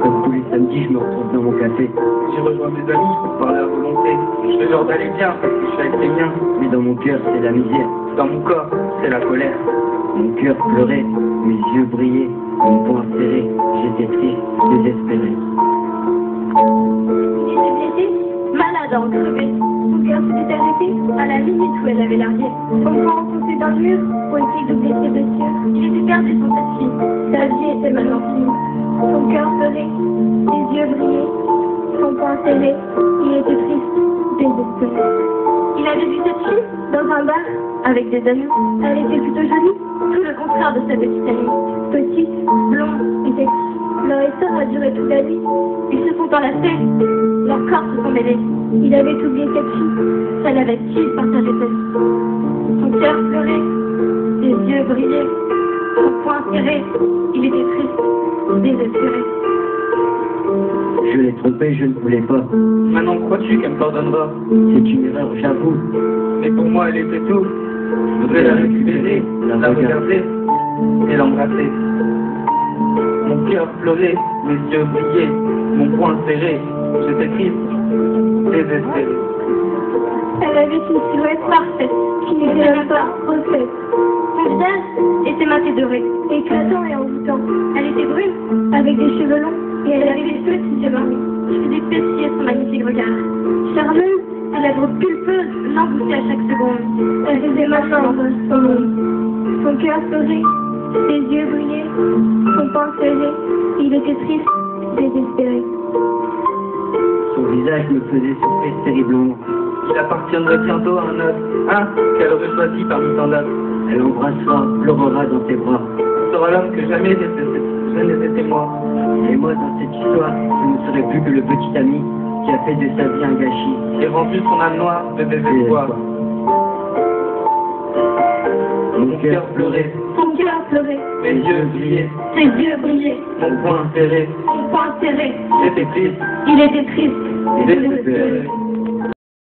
Comme tous les samedis, je me retrouve dans mon café. J'ai rejoint mes amis pour parler à volonté. Je fais genre d'aller bien parce que je suis avec les miens. Mais dans mon cœur, c'est la misère. Dans mon corps, c'est la colère. Mon cœur pleurait, mes yeux brillaient, mon poing serré. J'étais triste, désespéré. Il était blessé, malade à en crever. Son cœur s'était arrêté à la limite où elle avait largué. Son bras enfoncé dans le mur pour essayer d'oublier ses blessures. Il était perdu sans cette fille. Sa vie était maintenant finie. Son cœur pleurait, ses yeux brillaient, son poing serré. Il était triste, désespéré. Il avait vu cette fille dans un bar avec des amis. Elle était plutôt jolie, tout le contraire de sa petite amie. Petite, blonde et sexy. Leur histoire a duré toute la vie. Ils se sont enlacés, leurs corps se sont mêlés. Il avait oublié cette fille, celle avec qui il partageait sa vie. Son cœur pleurait, ses yeux brillaient, son poing serré. Il était triste, désespéré. Je l'ai trompée, je ne voulais pas. Maintenant, crois-tu qu'elle me pardonnera? C'est une erreur, j'avoue. Mais pour moi, elle était tout. Je voudrais la récupérer, la regarder et l'embrasser. Mon cœur pleurait, mes yeux brillaient, mon poing serré. J'étais triste, désespéré. Elle avait une silhouette parfaite, qui n'était même pas refaite. Son visage était maté doré, éclatant et envoûtant. Elle était brune, avec des cheveux longs, et elle avait des petits yeux marrons, qui faisaient pétiller son magnifique regard. Charmeuse, ses lèvres pulpeuses l'envoûtaient à chaque seconde. Elle faisait maintenant son monde. Son cœur pleurait, ses yeux brillaient, son poing serré. Il était triste, désespéré. Son visage me faisait souffrir terriblement. Il appartiendrait bientôt à un autre, qu'elle aurait choisi parmi tant d'autres. Elle embrassera, pleurera dans tes bras. Ce sera l'homme que jamais je n'ai été moi. Et moi, dans cette histoire, je ne serai plus que le petit ami qui a fait de sa vie un gâchis. J'ai rendu son âme noire de désespoir. Mon cœur pleurait, Son cœur pleurait, mes yeux brillaient, ses yeux brillaient, mon poing serré. son poing serré. J'étais triste, Il était triste, désespéré.